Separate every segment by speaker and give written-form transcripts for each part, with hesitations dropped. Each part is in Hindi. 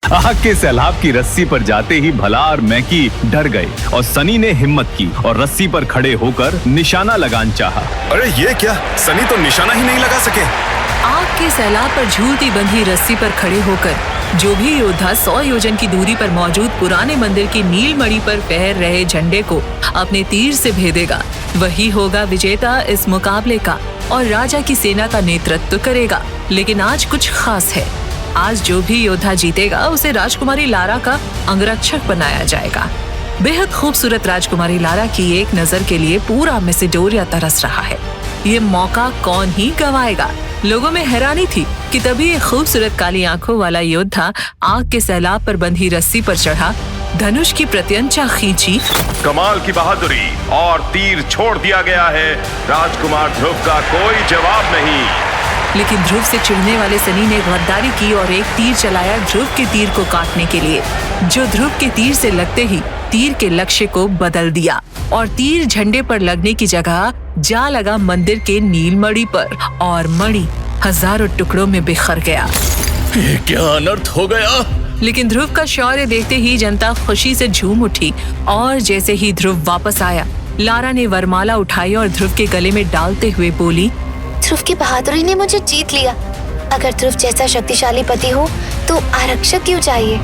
Speaker 1: आग के सैलाब की रस्सी पर जाते ही भला और मैकी डर गए और सनी ने हिम्मत की और रस्सी पर खड़े होकर निशाना लगाना चाहा।
Speaker 2: अरे ये क्या, सनी तो निशाना ही नहीं लगा सके।
Speaker 3: आग के सैलाब पर झूलती बंधी रस्सी पर खड़े होकर जो भी योद्धा 100 योजन की दूरी पर मौजूद पुराने मंदिर की नीलमणि पर फहर रहे झंडे को अपने तीर से भेदेगा, वही होगा विजेता इस मुकाबले का और राजा की सेना का नेतृत्व करेगा। लेकिन आज कुछ खास है। आज जो भी योद्धा जीतेगा उसे राजकुमारी लारा का अंगरक्षक बनाया जाएगा। बेहद खूबसूरत राजकुमारी लारा की एक नजर के लिए पूरा मैसेडोरिया तरस रहा है। ये मौका कौन ही गंवाएगा। लोगों में हैरानी थी कि तभी एक खूबसूरत काली आंखों वाला योद्धा आग के सैलाब पर बंधी रस्सी पर चढ़ा, धनुष की प्रत्यंचा खींची।
Speaker 2: कमाल की बहादुरी और तीर छोड़ दिया गया है। राजकुमार ध्रुव का कोई जवाब नहीं।
Speaker 3: लेकिन ध्रुव से चिढ़ने वाले सनी ने गद्दारी की और एक तीर चलाया ध्रुव के तीर को काटने के लिए, जो ध्रुव के तीर से लगते ही तीर के लक्ष्य को बदल दिया और तीर झंडे पर लगने की जगह जा लगा मंदिर के नीलमणि पर और मणि हजारों टुकड़ों में बिखर गया।
Speaker 4: ये क्या अनर्थ हो गया।
Speaker 3: लेकिन ध्रुव का शौर्य देखते ही जनता खुशी से झूम उठी और जैसे ही ध्रुव वापस आया, लारा ने वरमाला उठाई और ध्रुव के गले में डालते हुए बोली,
Speaker 5: ध्रुव की बहादुरी ने मुझे जीत लिया। अगर ध्रुव जैसा शक्तिशाली पति हो तो आरक्षक क्यों चाहिए।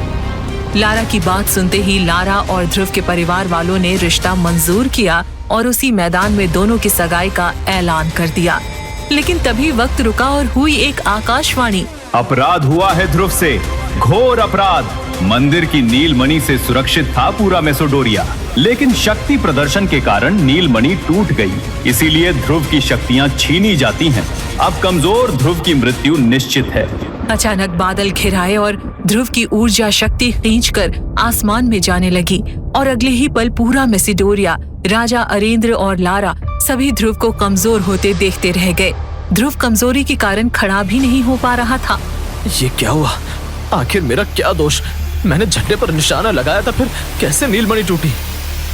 Speaker 3: लारा की बात सुनते ही लारा और ध्रुव के परिवार वालों ने रिश्ता मंजूर किया और उसी मैदान में दोनों की सगाई का ऐलान कर दिया। लेकिन तभी वक्त रुका और हुई एक आकाशवाणी।
Speaker 1: अपराध हुआ है ध्रुव से, घोर अपराध। मंदिर की नीलमणि से सुरक्षित था पूरा मैसेडोरिया, लेकिन शक्ति प्रदर्शन के कारण नीलमणि टूट गई। इसीलिए ध्रुव की शक्तियां छीनी जाती हैं। अब कमजोर ध्रुव की मृत्यु निश्चित है।
Speaker 3: अचानक बादल घिर आए और ध्रुव की ऊर्जा शक्ति खींचकर आसमान में जाने लगी और अगले ही पल पूरा मैसेडोरिया, राजा अरेंद्र और लारा सभी ध्रुव को कमजोर होते देखते रह गए। ध्रुव कमजोरी के कारण खड़ा भी नहीं हो पा रहा था।
Speaker 4: ये क्या हुआ? आखिर मेरा क्या दोष? मैंने झंडे पर निशाना लगाया था, फिर कैसे नीलमणि टूटी?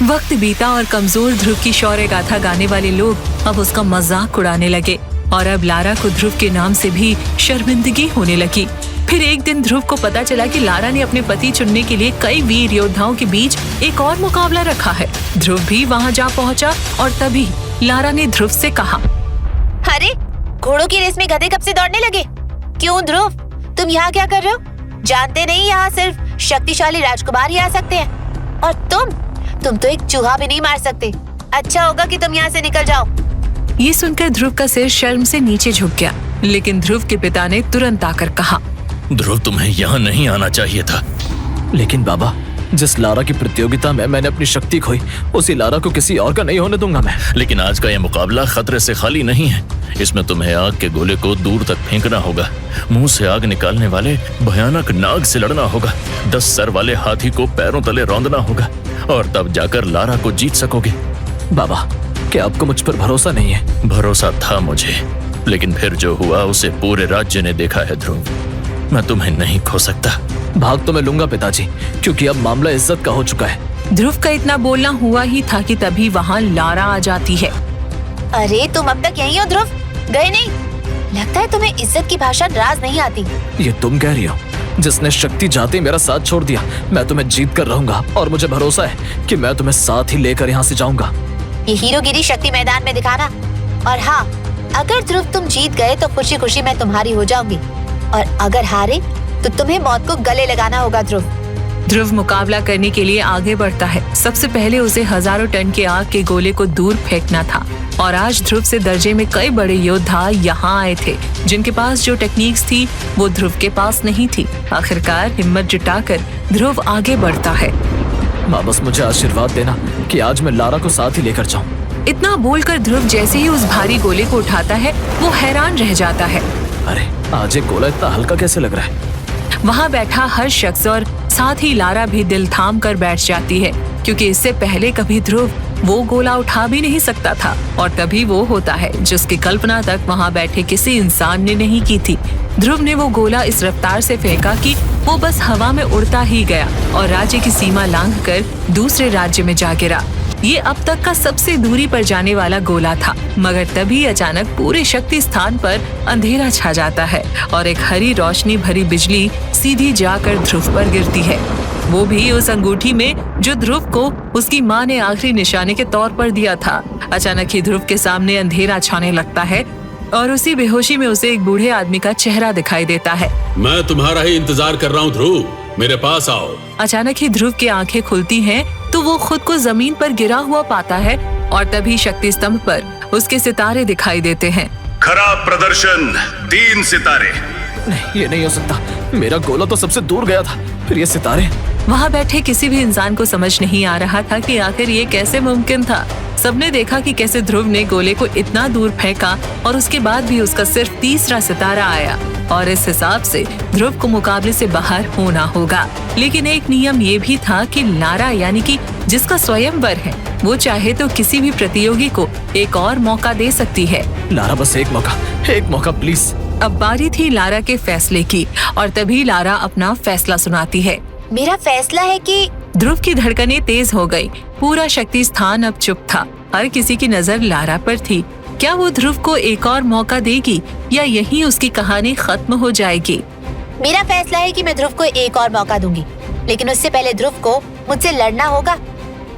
Speaker 3: वक्त बीता और कमजोर ध्रुव की शौर्य गाथा गाने वाले लोग अब उसका मजाक उड़ाने लगे और अब लारा को ध्रुव के नाम से भी शर्मिंदगी होने लगी। फिर एक दिन ध्रुव को पता चला कि लारा ने अपने पति चुनने के लिए कई वीर योद्धाओं के बीच एक और मुकाबला रखा है। ध्रुव भी वहां जा पहुंचा और तभी लारा ने ध्रुव से कहा,
Speaker 5: अरे घोड़ों की रेस में गधे कब से दौड़ने लगे? क्यों ध्रुव, तुम यहाँ क्या कर रहे हो? जानते नहीं यहाँ सिर्फ शक्तिशाली राजकुमार ही आ सकते हैं और तुम तो एक चूहा भी नहीं मार सकते। अच्छा होगा कि तुम यहाँ से निकल जाओ।
Speaker 3: ये सुनकर ध्रुव का सिर शर्म से नीचे झुक गया, लेकिन ध्रुव के पिता ने तुरंत आकर कहा,
Speaker 4: ध्रुव तुम्हें यहाँ नहीं आना चाहिए था। लेकिन बाबा, जिस लारा की प्रतियोगिता में मैंने अपनी शक्ति खोई, उसी लारा को किसी और का नहीं होने दूंगा मैं। लेकिन आज का यह मुकाबला खतरे से खाली नहीं है। इसमें तुम्हें आग के गोले को दूर तक फेंकना होगा, मुंह से आग निकालने वाले भयानक नाग से लड़ना होगा, 10 सर वाले हाथी को पैरों तले रौंदना होगा और तब जाकर लारा को जीत सकोगे। बाबा, क्या आपको मुझ पर भरोसा नहीं है? भरोसा था मुझे, लेकिन फिर जो हुआ उसे पूरे राज्य ने देखा है ध्रुव। मैं तुम्हें नहीं खो सकता। भाग तो मैं लूंगा पिताजी, क्योंकि अब मामला इज्जत का हो चुका है।
Speaker 3: ध्रुव का इतना बोलना हुआ ही था कि तभी वहाँ लारा आ जाती है।
Speaker 5: अरे तुम अब तक यहीं हो ध्रुव, गए नहीं? लगता है तुम्हें इज्जत की भाषा राज नहीं आती।
Speaker 4: ये तुम कह रही हो? जिसने शक्ति जाते मेरा साथ छोड़ दिया, मैं तुम्हें जीत कर रहूंगा और मुझे भरोसा है कि मैं तुम्हें साथ ही लेकर यहाँ से जाऊंगा।
Speaker 5: ये हीरोगिरी शक्ति मैदान में दिखाना। और हाँ, अगर ध्रुव तुम जीत गए तो खुशी खुशी मैं तुम्हारी हो जाऊंगी और अगर हारे तो तुम्हें मौत को गले लगाना होगा ध्रुव।
Speaker 3: ध्रुव मुकाबला करने के लिए आगे बढ़ता है। सबसे पहले उसे हजारों टन के आग के गोले को दूर फेंकना था और आज ध्रुव से दर्जे में कई बड़े योद्धा यहाँ आए थे, जिनके पास जो टेक्निक्स थी वो ध्रुव के पास नहीं थी। आखिरकार हिम्मत जुटाकर ध्रुव आगे बढ़ता है।
Speaker 4: माँ, बस मुझे आशीर्वाद देना कि आज मैं लारा को साथ ही लेकर जाऊँ।
Speaker 3: इतना बोलकर ध्रुव जैसे ही उस भारी गोले को उठाता है वो हैरान रह जाता है।
Speaker 4: अरे आज एक गोला इतना हल्का कैसे लग रहा है?
Speaker 3: वहाँ बैठा हर शख्स और साथ ही लारा भी दिल थाम कर बैठ जाती है, क्योंकि इससे पहले कभी ध्रुव वो गोला उठा भी नहीं सकता था और तभी वो होता है जिसकी कल्पना तक वहाँ बैठे किसी इंसान ने नहीं की थी। ध्रुव ने वो गोला इस रफ्तार से फेंका कि वो बस हवा में उड़ता ही गया और राज्य की सीमा लांघकर दूसरे राज्य में जा गिरा। ये अब तक का सबसे दूरी पर जाने वाला गोला था, मगर तभी अचानक पूरे शक्ति स्थान पर अंधेरा छा जाता है और एक हरी रोशनी भरी बिजली सीधी जाकर ध्रुव पर गिरती है, वो भी उस अंगूठी में जो ध्रुव को उसकी माँ ने आखिरी निशाने के तौर पर दिया था। अचानक ही ध्रुव के सामने अंधेरा छाने लगता है और उसी बेहोशी में उसे एक बूढ़े आदमी का चेहरा दिखाई देता है।
Speaker 6: मैं तुम्हारा ही इंतजार कर रहा हूँ ध्रुव, मेरे पास आओ।
Speaker 3: अचानक ही ध्रुव की आंखें खुलती हैं तो वो खुद को जमीन पर गिरा हुआ पाता है और तभी शक्ति स्तंभ पर उसके सितारे दिखाई देते हैं।
Speaker 2: खराब प्रदर्शन, 3 सितारे।
Speaker 4: नहीं, ये नहीं हो सकता। मेरा गोला तो सबसे दूर गया था, फिर ये सितारे।
Speaker 3: वहाँ बैठे किसी भी इंसान को समझ नहीं आ रहा था कि आखिर ये कैसे मुमकिन था। सबने देखा कि कैसे ध्रुव ने गोले को इतना दूर फेंका और उसके बाद भी उसका सिर्फ तीसरा सितारा आया और इस हिसाब से ध्रुव को मुकाबले से बाहर होना होगा। लेकिन एक नियम ये भी था कि लारा यानी कि जिसका स्वयंवर है वो चाहे तो किसी भी प्रतियोगी को एक और मौका दे सकती है।
Speaker 4: लारा बस एक मौका प्लीज।
Speaker 3: अब बारी थी लारा के फैसले की और तभी लारा अपना फैसला सुनाती है।
Speaker 5: मेरा फैसला है कि
Speaker 3: ध्रुव की धड़कनें तेज हो गई। पूरा शक्ति स्थान अब चुप था। हर किसी की नजर लारा पर थी। क्या वो ध्रुव को एक और मौका देगी या यहीं उसकी कहानी खत्म हो जाएगी?
Speaker 5: मेरा फैसला है कि मैं ध्रुव को एक और मौका दूंगी, लेकिन उससे पहले ध्रुव को मुझसे लड़ना होगा।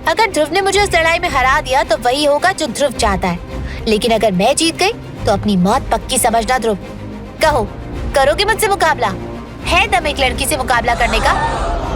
Speaker 5: अगर ध्रुव ने मुझे उस लड़ाई में हरा दिया तो वही होगा जो ध्रुव चाहता है, लेकिन अगर मैं जीत गई तो अपनी मौत पक्की समझना। ध्रुव, कहो, करोगे मुझसे मुकाबला? है दम एक लड़की से मुकाबला करने का?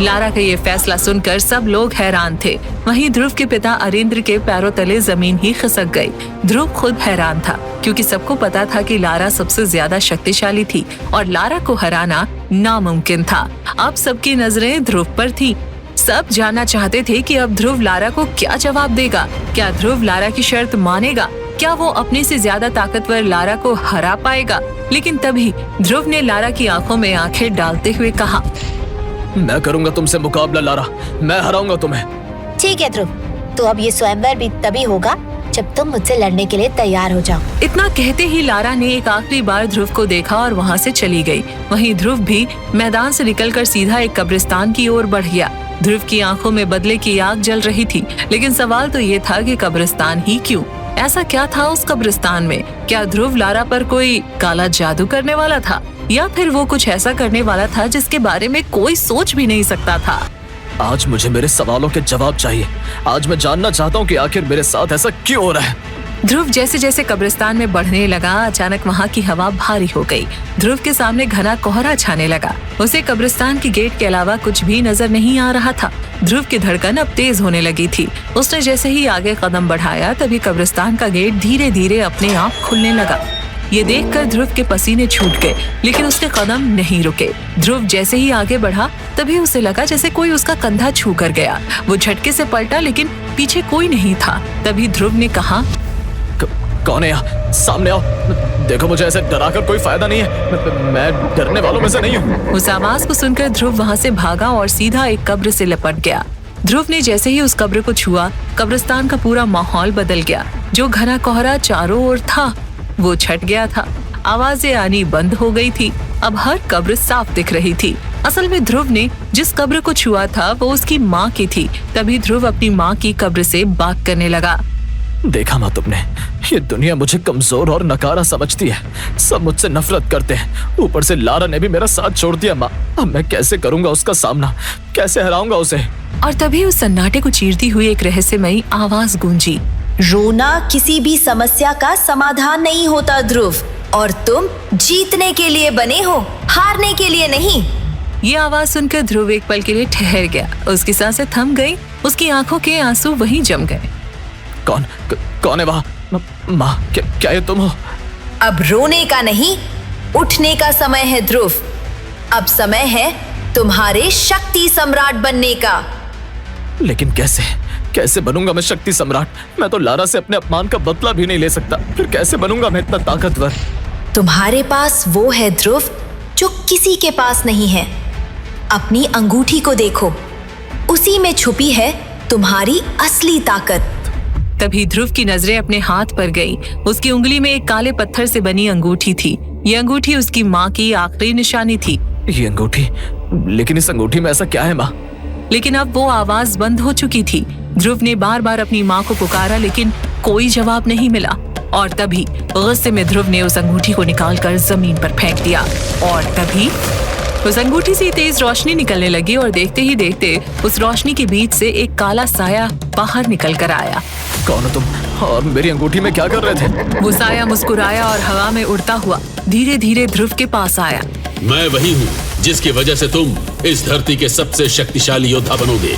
Speaker 3: लारा का ये फैसला सुनकर सब लोग हैरान थे। वहीं ध्रुव के पिता अरेंद्र के पैरों तले जमीन ही खिसक गई। ध्रुव खुद हैरान था क्योंकि सबको पता था कि लारा सबसे ज्यादा शक्तिशाली थी और लारा को हराना नामुमकिन था। अब सबकी नजरें ध्रुव पर थी। सब जानना चाहते थे कि अब ध्रुव लारा को क्या जवाब देगा। क्या ध्रुव लारा की शर्त मानेगा? क्या वो अपने से ज्यादा ताकतवर लारा को हरा पाएगा? लेकिन तभी ध्रुव ने लारा की आंखों में आंखें डालते हुए कहा,
Speaker 4: मैं करूंगा तुमसे मुकाबला लारा, मैं हराऊंगा तुम्हें।
Speaker 5: ठीक है ध्रुव, तो अब ये स्वयंवर भी तभी होगा जब तुम मुझसे लड़ने के लिए तैयार हो जाओ।
Speaker 3: इतना कहते ही लारा ने एक आखिरी बार ध्रुव को देखा और वहाँ से चली गई। वहीं ध्रुव भी मैदान से निकलकर सीधा एक कब्रिस्तान की ओर बढ़ गया। ध्रुव की आंखों में बदले की आग जल रही थी, लेकिन सवाल तो ये था कि कब्रिस्तान ही क्यों? ऐसा क्या था उस कब्रिस्तान में? क्या ध्रुव लारा पर कोई काला जादू करने वाला था या फिर वो कुछ ऐसा करने वाला था जिसके बारे में कोई सोच भी नहीं सकता था?
Speaker 4: आज मुझे मेरे सवालों के जवाब चाहिए। आज मैं जानना चाहता हूँ कि आखिर मेरे साथ ऐसा क्यों हो रहा है।
Speaker 3: ध्रुव जैसे जैसे कब्रिस्तान में बढ़ने लगा, अचानक वहाँ की हवा भारी हो गई। ध्रुव के सामने घना कोहरा छाने लगा। उसे कब्रिस्तान की गेट के अलावा कुछ भी नजर नहीं आ रहा था। ध्रुव की धड़कन अब तेज होने लगी थी। उसने जैसे ही आगे कदम बढ़ाया तभी कब्रिस्तान का गेट धीरे धीरे अपने आप खुलने लगा। ये देखकर ध्रुव के पसीने छूट गए, लेकिन उसके कदम नहीं रुके। ध्रुव जैसे ही आगे बढ़ा तभी उसे लगा जैसे कोई उसका कंधा छू कर गया। वो झटके से पलटा, लेकिन पीछे कोई नहीं था। तभी ध्रुव ने कहा,
Speaker 4: कौन है यहाँ? सामने आओ। देखो, मुझे ऐसे डराकर कोई फायदा नहीं है। मैं डरने वालों में से नहीं हूँ।
Speaker 3: उस आवाज को सुनकर ध्रुव वहाँ से भागा और सीधा एक कब्र से लिपट गया। ध्रुव ने जैसे ही उस कब्र को छुआ, कब्रिस्तान का पूरा माहौल बदल गया। जो घना कोहरा चारों ओर था वो छट गया था। आवाजें आनी बंद हो गई थी। अब हर कब्र साफ दिख रही थी। असल में ध्रुव ने जिस कब्र को छुआ था वो उसकी माँ की थी। तभी ध्रुव अपनी माँ की कब्र से बात करने लगा।
Speaker 4: देखा माँ तुमने, ये दुनिया मुझे कमजोर और नकारा समझती है। सब मुझसे नफरत करते हैं। ऊपर से लारा ने भी मेरा साथ छोड़ दिया। माँ, अब मैं कैसे करूँगा उसका सामना? कैसे हराऊंगा उसे?
Speaker 3: और तभी उस सन्नाटे को चीरती हुई एक रहस्यमयी आवाज गूंजी।
Speaker 7: रोना किसी भी समस्या का समाधान नहीं होता ध्रुव, और तुम जीतने के लिए बने हो, हारने के लिए नहीं।
Speaker 3: ये आवाज सुनकर ध्रुव एक पल के लिए ठहर गया। उसकी सांसें थम गई। उसकी आंखों के आंसू वहीं जम गए।
Speaker 4: कौन है वहाँ? माँ, क्या ये तुम हो?
Speaker 7: अब रोने का नहीं, उठने का समय है ध्रुव। अब समय है तुम्हारे शक्ति सम्राट बनने का।
Speaker 4: लेकिन कैसे बनूंगा मैं शक्ति सम्राट? मैं तो लारा से अपने अपमान का बदला भी नहीं ले सकता। फिर कैसे बनूंगा मैं इतना ताकतवर?
Speaker 7: तुम्हारे पास वो है ध्रुव जो किसी के पास नहीं है। अपनी अंगूठी को देखो, उसी में छुपी है तुम्हारी असली ताकत।
Speaker 3: तभी ध्रुव की नजरें अपने हाथ पर गई। उसकी उंगली में एक काले पत्थर से बनी अंगूठी थी। ये अंगूठी उसकी माँ की आखिरी निशानी थी।
Speaker 4: ये अंगूठी? लेकिन इस अंगूठी में ऐसा क्या है माँ?
Speaker 3: लेकिन अब वो आवाज बंद हो चुकी थी। ध्रुव ने बार बार अपनी माँ को पुकारा लेकिन कोई जवाब नहीं मिला। और तभी गुस्से में ध्रुव ने उस अंगूठी को निकालकर जमीन पर फेंक दिया। और तभी उस अंगूठी से तेज रोशनी निकलने लगी और देखते ही देखते उस रोशनी के बीच से एक काला साया बाहर निकल कर आया।
Speaker 4: कौन हो तुम और मेरी अंगूठी में क्या कर रहे थे?
Speaker 3: वो साया मुस्कुराया और हवा में उड़ता हुआ धीरे धीरे ध्रुव के पास आया।
Speaker 6: मैं वही हूँ जिसकी वजह से तुम इस धरती के सबसे शक्तिशाली योद्धा बनोगे।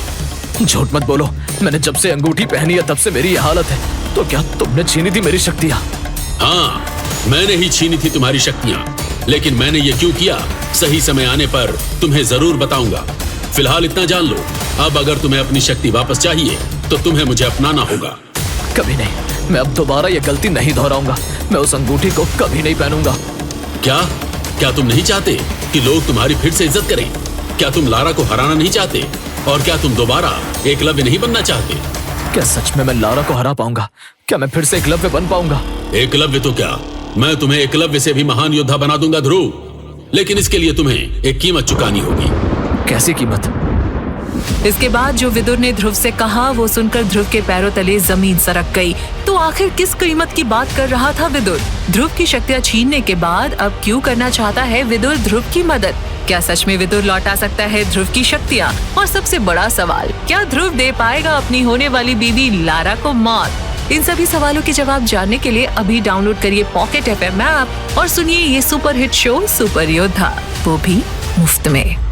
Speaker 4: झूठ मत बोलो, मैंने जब से अंगूठी पहनी है तब से मेरी ये हालत है। तो क्या तुमने छीनी थी मेरी शक्तियाँ?
Speaker 6: हाँ, मैंने ही छीनी थी तुम्हारी शक्तियाँ, लेकिन मैंने ये क्यों किया सही समय आने पर तुम्हें जरूर बताऊंगा। फिलहाल इतना जान लो, अब अगर तुम्हें अपनी शक्ति वापस चाहिए तो तुम्हें मुझे अपनाना होगा।
Speaker 4: कभी नहीं, मैं अब दोबारा ये गलती नहीं दोहराऊंगा। मैं उस अंगूठी को कभी नहीं पहनूंगा।
Speaker 6: क्या तुम नहीं चाहते कि लोग तुम्हारी फिर से इज्जत करें? क्या तुम लारा को हराना नहीं चाहते? और क्या तुम दोबारा एकलव्य नहीं बनना चाहते?
Speaker 4: क्या सच में मैं लारा को हरा पाऊंगा? क्या मैं फिर से एकलव्य बन पाऊंगा?
Speaker 6: एकलव्य तो क्या, मैं तुम्हें एकलव्य से भी महान योद्धा बना दूंगा ध्रुव, लेकिन इसके लिए तुम्हें एक कीमत चुकानी होगी।
Speaker 4: कैसी कीमत?
Speaker 3: इसके बाद जो विदुर ने ध्रुव से कहा वो सुनकर ध्रुव के पैरों तले जमीन सरक गई। तो आखिर किस कीमत की बात कर रहा था विदुर? ध्रुव की शक्तियां छीनने के बाद अब क्यों करना चाहता है विदुर ध्रुव की मदद? क्या सच में विदुर लौटा सकता है ध्रुव की शक्तियां? और सबसे बड़ा सवाल, क्या ध्रुव दे पाएगा अपनी होने वाली बीवी लारा को मौत? इन सभी सवालों के जवाब जानने के लिए अभी डाउनलोड करिए पॉकेट FM ऐप और सुनिए ये सुपर हिट शो सुपर योद्धा, वो भी मुफ्त में।